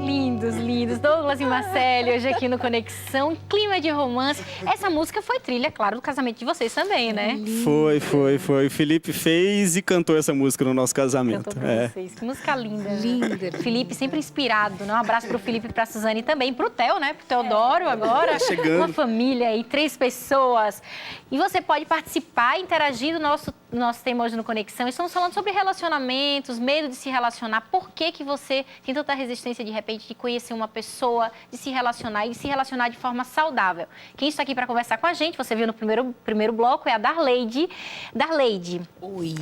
Lindos, lindos. Douglas e Marcele, hoje aqui no Conexão, clima de romance. Essa música foi trilha, claro, do casamento de vocês também, né? Foi. O Felipe fez e cantou essa música no nosso casamento. Cantou pra vocês. Que música linda. Linda. Felipe sempre inspirado, né? Um abraço pro Felipe e pra Suzane também, pro Theo, né? Pro Teodoro agora. Chegando. Uma família aí, 3 pessoas. E você pode participar, interagir do nosso tema hoje no Conexão. Estamos falando sobre relacionamentos, medo de se relacionar. Por que você tem tanta resistência, de repente, de conhecer uma pessoa, de se relacionar e se relacionar de forma saudável? Quem está aqui para conversar com a gente, você viu no primeiro bloco, é a Darleide. Darleide. Oi.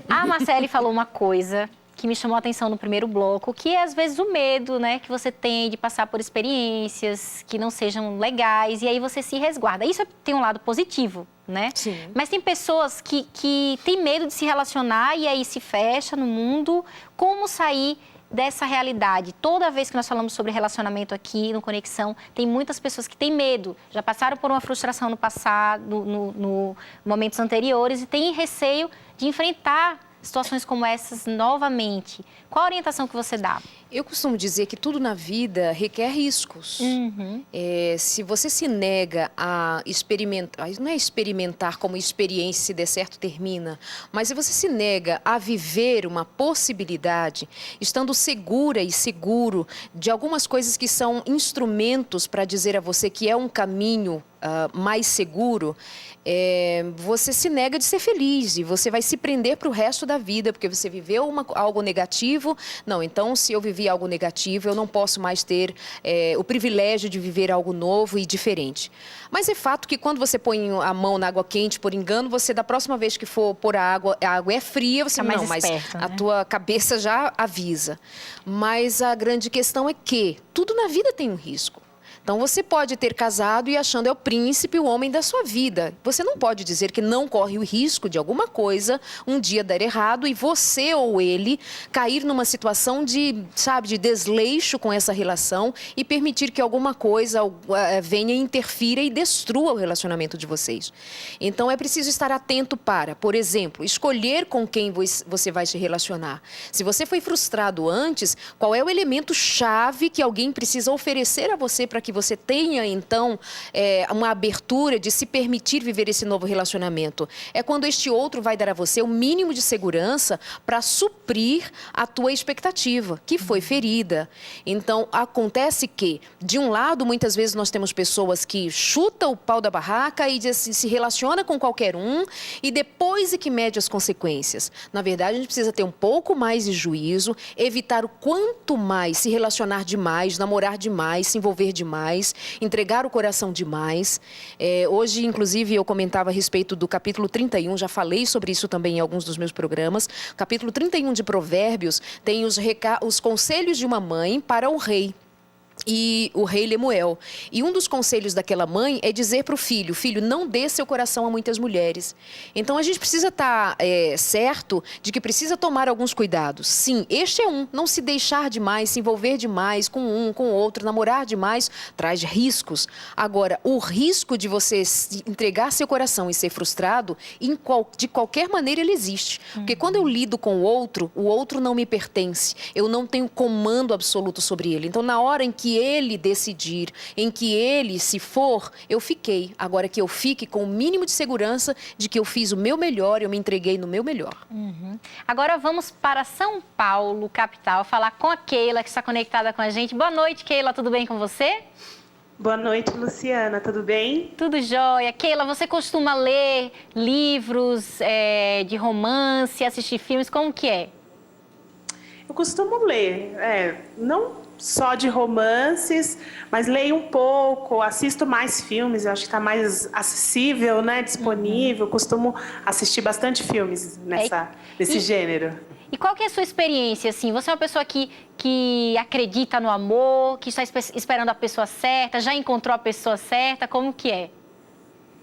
A Marcele falou uma coisa que me chamou a atenção no primeiro bloco, que é, às vezes, o medo, né, que você tem de passar por experiências que não sejam legais, e aí você se resguarda. Isso tem um lado positivo, né? Sim. Mas tem pessoas que têm medo de se relacionar e aí se fecha no mundo. Como sair dessa realidade? Toda vez que nós falamos sobre relacionamento aqui no Conexão, tem muitas pessoas que têm medo, já passaram por uma frustração no passado, no momentos anteriores, e têm receio de enfrentar situações como essas novamente. Qual a orientação que você dá? Eu costumo dizer que tudo na vida requer riscos. Se você se nega a experimentar, não é experimentar como experiência, se der certo, termina, mas se você se nega a viver uma possibilidade, estando segura e seguro de algumas coisas que são instrumentos para dizer a você que é um caminho mais seguro, você se nega de ser feliz e você vai se prender para o resto da vida, porque você viveu algo negativo. Não, então se eu vivi algo negativo, eu não posso mais ter o privilégio de viver algo novo e diferente. Mas é fato que quando você põe a mão na água quente, por engano, você, da próxima vez que for pôr a água é fria, você Tá mais não, mas esperto, a né? tua cabeça já avisa. Mas a grande questão é que tudo na vida tem um risco. Então, você pode ter casado e achando é o príncipe, o homem da sua vida. Você não pode dizer que não corre o risco de alguma coisa um dia dar errado e você ou ele cair numa situação de desleixo com essa relação e permitir que alguma coisa venha, interfira e destrua o relacionamento de vocês. Então, é preciso estar atento para, por exemplo, escolher com quem você vai se relacionar. Se você foi frustrado antes, qual é o elemento chave que alguém precisa oferecer a você para que você tenha, então, uma abertura de se permitir viver esse novo relacionamento? É quando este outro vai dar a você o mínimo de segurança para suprir a tua expectativa, que foi ferida. Então, acontece que, de um lado, muitas vezes nós temos pessoas que chutam o pau da barraca e se relaciona com qualquer um e depois é que mede as consequências. Na verdade, a gente precisa ter um pouco mais de juízo, evitar o quanto mais se relacionar demais, namorar demais, se envolver demais, entregar o coração demais. Hoje, inclusive, eu comentava a respeito do capítulo 31, já falei sobre isso também em alguns dos meus programas. Capítulo 31 de Provérbios tem os conselhos de uma mãe para o rei. E o rei Lemuel. E um dos conselhos daquela mãe é dizer para o filho: filho, não dê seu coração a muitas mulheres. Então a gente precisa estar certo de que precisa tomar alguns cuidados. Sim, este é um. Não se deixar demais, se envolver demais com um, com outro, namorar demais, traz riscos. Agora, o risco de você entregar seu coração e ser frustrado, de qualquer maneira ele existe. Porque quando eu lido com o outro não me pertence. Eu não tenho comando absoluto sobre ele. Então, na hora em que ele decidir, em que ele se for, eu fiquei. Agora que eu fique com o mínimo de segurança de que eu fiz o meu melhor, eu me entreguei no meu melhor. Agora vamos para São Paulo, capital, falar com a Keila, que está conectada com a gente. Boa noite, Keila, tudo bem com você? Boa noite, Luciana, tudo bem? Tudo jóia. Keila, você costuma ler livros de romance, assistir filmes, como que é? Eu costumo ler, não só de romances, mas leio um pouco, assisto mais filmes, eu acho que está mais acessível, né, disponível. Costumo assistir bastante filmes nesse gênero. E qual que é a sua experiência, assim? Você é uma pessoa que acredita no amor, que está esperando a pessoa certa, já encontrou a pessoa certa, como que é?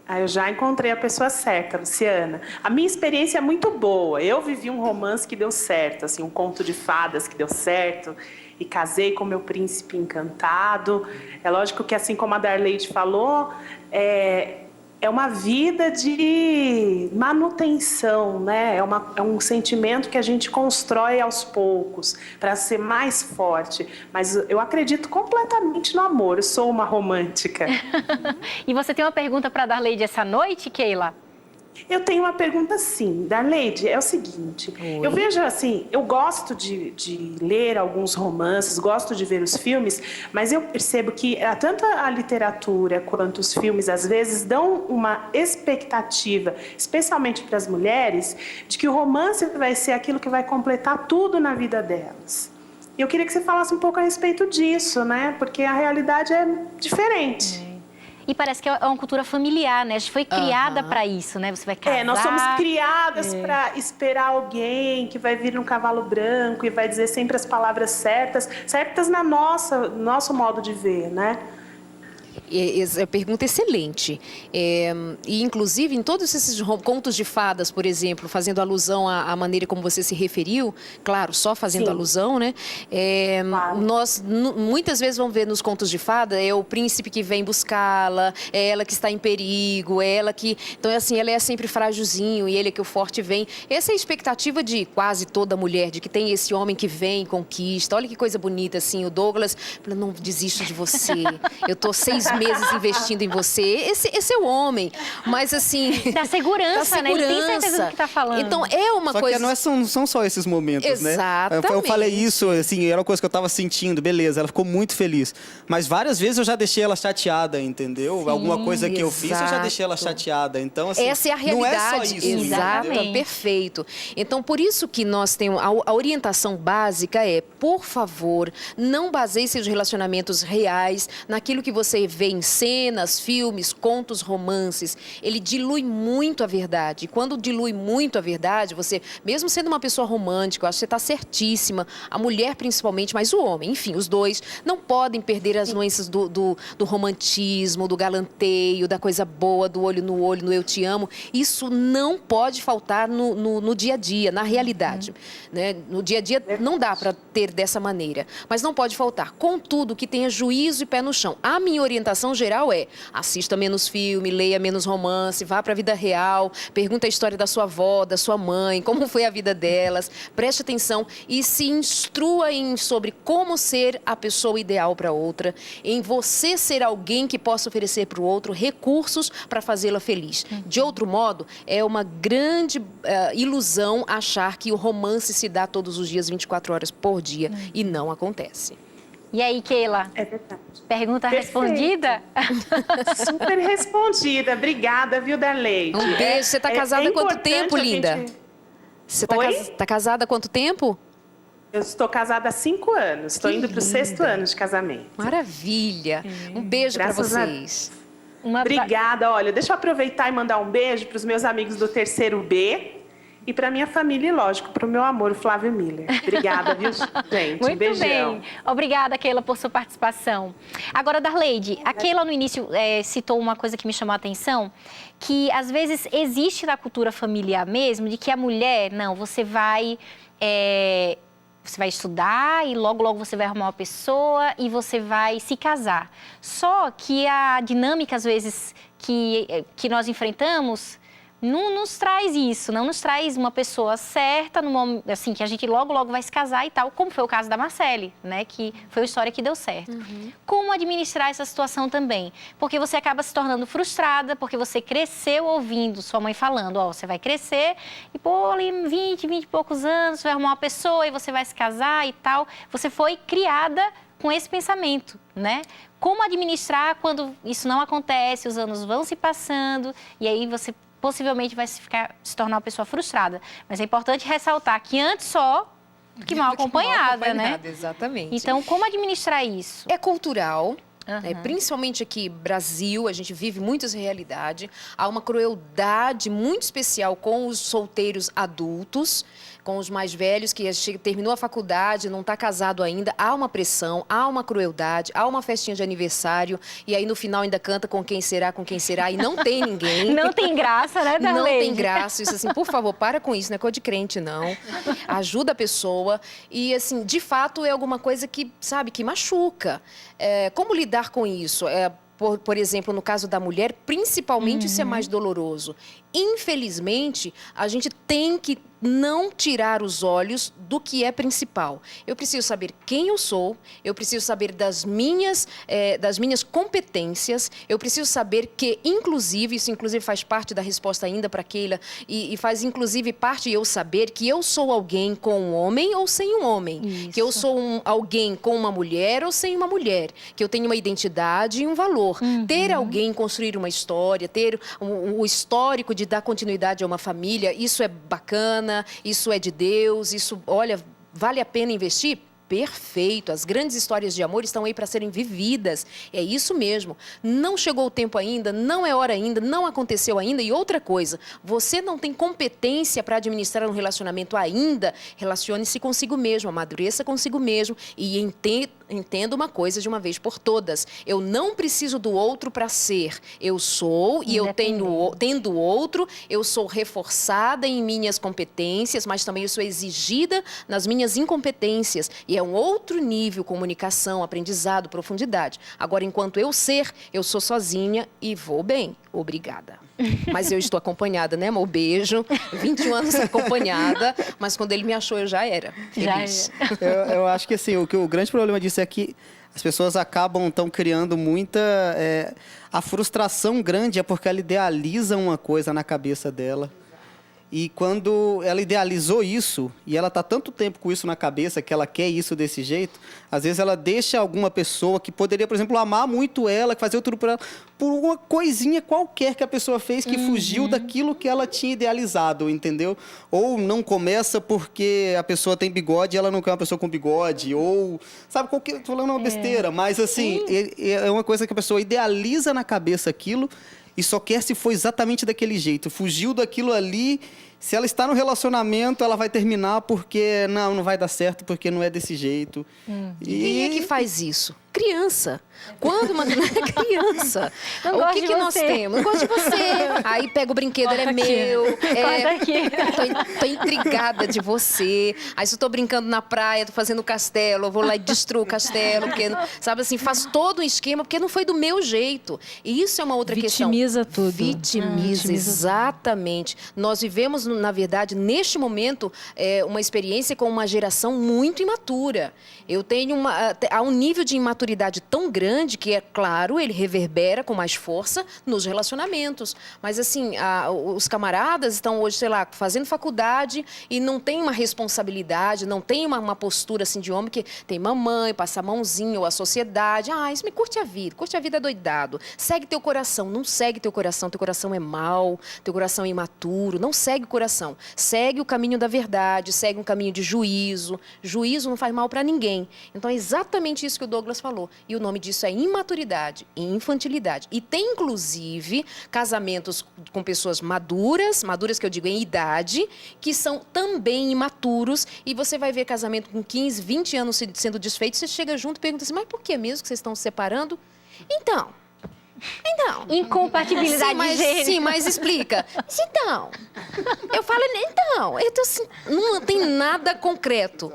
Eu já encontrei a pessoa certa, Luciana. A minha experiência é muito boa. Eu vivi um romance que deu certo, assim, um conto de fadas que deu certo. E casei com meu príncipe encantado. É lógico que, assim como a Darleide falou, é uma vida de manutenção, né? É um sentimento que a gente constrói aos poucos para ser mais forte. Mas eu acredito completamente no amor, eu sou uma romântica. E você tem uma pergunta para a Darleide essa noite, Keila? Eu tenho uma pergunta sim, Darleide, é o seguinte, eu vejo assim, eu gosto de ler alguns romances, gosto de ver os filmes, mas eu percebo que tanto a literatura quanto os filmes, às vezes, dão uma expectativa, especialmente para as mulheres, de que o romance vai ser aquilo que vai completar tudo na vida delas. E eu queria que você falasse um pouco a respeito disso, né? Porque a realidade é diferente. E parece que é uma cultura familiar, né? A gente foi criada para isso, né? Você vai casar... nós somos criadas para esperar alguém que vai vir num cavalo branco e vai dizer sempre as palavras certas, certas na nosso modo de ver, né? É pergunta excelente. E, inclusive, em todos esses contos de fadas, por exemplo, fazendo alusão à maneira como você se referiu, claro, só fazendo alusão, né? Claro. Nós muitas vezes vamos ver nos contos de fada, é o príncipe que vem buscá-la, é ela que está em perigo, é ela que... Então, assim, ela é sempre frágilzinho e ele é que o forte vem. Essa é a expectativa de quase toda mulher, de que tem esse homem que vem e conquista. Olha que coisa bonita, assim, o Douglas, não desisto de você, eu tô 6 meses investindo em você. Esse é o homem. Mas assim... Da segurança, né? Ele tem certeza do que tá falando. Então, é uma só coisa... que não são só esses momentos, né? Exatamente. Eu falei isso, assim, era uma coisa que eu tava sentindo, beleza, ela ficou muito feliz. Mas várias vezes eu já deixei ela chateada, entendeu? Sim, alguma coisa que eu fiz, eu já deixei ela exato. chateada. Então, assim, essa é a realidade. não é só isso. Exatamente. Entendeu? Perfeito. Então, por isso que nós temos... A orientação básica é, por favor, não baseie seus relacionamentos reais naquilo que você vê em cenas, filmes, contos, romances. Ele dilui muito a verdade. E quando dilui muito a verdade, você, mesmo sendo uma pessoa romântica, eu acho que você está certíssima, a mulher principalmente, mas o homem, enfim, os dois, não podem perder as nuances do romantismo, do galanteio, da coisa boa, do olho, no eu te amo. Isso não pode faltar no dia a dia, na realidade. Né? No dia a dia não dá para ter dessa maneira, mas não pode faltar. Contudo, que tenha juízo e pé no chão. A minha orientação geral é: assista menos filme, leia menos romance, vá para a vida real, pergunta a história da sua avó, da sua mãe, como foi a vida delas, preste atenção e se instrua sobre como ser a pessoa ideal para outra, em você ser alguém que possa oferecer para o outro recursos para fazê-la feliz. De outro modo, é uma grande ilusão achar que o romance se dá todos os dias, 24 horas por dia, e não acontece. E aí, Keila? É verdade. Pergunta Perfeito. Respondida? Super respondida. Obrigada, viu, Darleide? Um beijo. Você está casada há quanto tempo, linda? Você Oi? está casada há quanto tempo? Eu estou casada há 5 anos. Estou indo para o 6º ano de casamento. Maravilha. Um beijo para Graças a vocês. Obrigada. Olha, deixa eu aproveitar e mandar um beijo para os meus amigos do 3º B e para minha família e, lógico, para o meu amor, o Flávio Miller. Obrigada, viu, gente? Muito Beijão. bem. Obrigada, Keila, por sua participação. Agora, Darleide, a Keila no início citou uma coisa que me chamou a atenção, que às vezes existe na cultura familiar mesmo, de que a mulher, não, você vai estudar e logo, logo você vai arrumar uma pessoa e você vai se casar. Só que a dinâmica, às vezes, que nós enfrentamos não nos traz isso, não nos traz uma pessoa certa, assim, que a gente logo, logo vai se casar e tal, como foi o caso da Marcele, né, que foi uma história que deu certo. Como administrar essa situação também? Porque você acaba se tornando frustrada, porque você cresceu ouvindo sua mãe falando, você vai crescer e, ali 20 e poucos anos, você vai arrumar uma pessoa e você vai se casar e tal. Você foi criada com esse pensamento, né? Como administrar quando isso não acontece, os anos vão se passando e aí você possivelmente vai se tornar uma pessoa frustrada. Mas é importante ressaltar que antes só do que mal acompanhada, né? Exatamente. Então, como administrar isso? É cultural. Principalmente aqui Brasil, a gente vive muitas realidades. Há uma crueldade muito especial com os solteiros adultos, com os mais velhos que terminou a faculdade, não está casado ainda. Há uma pressão, há uma crueldade, há uma festinha de aniversário e aí no final ainda canta com quem será e não tem ninguém. Não tem graça, né, Darleide? Não tem graça. Isso assim, por favor, para com isso, não é coisa de crente, não. Ajuda a pessoa e assim, de fato é alguma coisa que, sabe, que machuca. Como lidar com isso? por exemplo, no caso da mulher, principalmente isso é mais doloroso. Infelizmente, a gente tem que não tirar os olhos do que é principal. Eu preciso saber quem eu sou, eu preciso saber das minhas competências, eu preciso saber que, inclusive, isso inclusive faz parte da resposta ainda para Keila, e faz inclusive parte de eu saber que eu sou alguém com um homem ou sem um homem, Isso. que eu sou alguém com uma mulher ou sem uma mulher, que eu tenho uma identidade e um valor. Ter alguém, construir uma história, ter o histórico de dar continuidade a uma família, isso é bacana, isso é de Deus, isso, olha, vale a pena investir? Perfeito, as grandes histórias de amor estão aí para serem vividas, é isso mesmo. Não chegou o tempo ainda, não é hora ainda, não aconteceu ainda. E outra coisa, você não tem competência para administrar um relacionamento ainda, relacione-se consigo mesmo, amadureça consigo mesmo e entenda uma coisa de uma vez por todas. Eu não preciso do outro para ser, eu sou e eu tendo o outro, eu sou reforçada em minhas competências, mas também eu sou exigida nas minhas incompetências. E é um outro nível, comunicação, aprendizado, profundidade. Agora, enquanto eu sou sozinha e vou bem. Obrigada. Mas eu estou acompanhada, né, amor? Beijo. 21 anos acompanhada, mas quando ele me achou, eu já era feliz. Eu acho que assim, o grande problema disso é que as pessoas acabam criando muita... a frustração grande é porque ela idealiza uma coisa na cabeça dela. E quando ela idealizou isso, e ela está tanto tempo com isso na cabeça, que ela quer isso desse jeito, às vezes ela deixa alguma pessoa que poderia, por exemplo, amar muito ela, que fazer tudo por ela, por uma coisinha qualquer que a pessoa fez que fugiu daquilo que ela tinha idealizado, entendeu? Ou não começa porque a pessoa tem bigode e ela não quer uma pessoa com bigode, ou, sabe, tô falando uma besteira, mas assim, é uma coisa que a pessoa idealiza na cabeça aquilo, e só quer se for exatamente daquele jeito. Fugiu daquilo ali. Se ela está no relacionamento, ela vai terminar porque não vai dar certo, porque não é desse jeito. E quem é que faz isso? Criança. Quando uma criança, o que nós temos? Não gosto de você. Aí pega o brinquedo, ele é meu. Tô intrigada de você. Aí se eu tô brincando na praia, tô fazendo castelo, eu vou lá e destruo o castelo, porque, sabe assim, faz todo um esquema, porque não foi do meu jeito. E isso é uma outra questão. Vitimiza tudo. Vitimiza, exatamente. Nós vivemos, na verdade, neste momento, uma experiência com uma geração muito imatura. Eu tenho há um nível de imaturidade tão grande que, é claro, ele reverbera com mais força nos relacionamentos. Mas, assim, os camaradas estão hoje, sei lá, fazendo faculdade e não tem uma responsabilidade, não tem uma postura, assim, de homem que tem mamãe, passa a mãozinha, ou a sociedade. Isso me curte a vida doidado. Segue teu coração, não segue teu coração é mau, teu coração é imaturo, não segue o coração. Segue o caminho da verdade, segue um caminho de juízo. Juízo não faz mal para ninguém. Então, é exatamente isso que o Douglas falou. E o nome disso é imaturidade e infantilidade. E tem, inclusive, casamentos com pessoas maduras que eu digo em idade, que são também imaturos. E você vai ver casamento com 15, 20 anos sendo desfeito, você chega junto e pergunta assim, mas por que mesmo que vocês estão se separando? Então... Incompatibilidade de gênero. Sim, mas explica. Então, eu falo, assim, não tem nada concreto.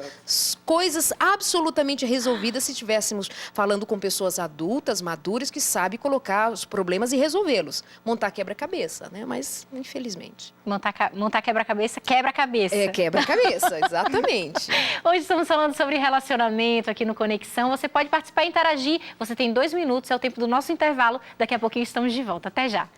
Coisas absolutamente resolvidas se estivéssemos falando com pessoas adultas, maduras, que sabem colocar os problemas e resolvê-los. Montar quebra-cabeça, né? Mas, infelizmente. Montar quebra-cabeça, quebra-cabeça. Quebra-cabeça, exatamente. Hoje estamos falando sobre relacionamento aqui no Conexão. Você pode participar e interagir. Você tem 2 minutos, é o tempo do nosso intervalo. Daqui a pouquinho estamos de volta. Até já.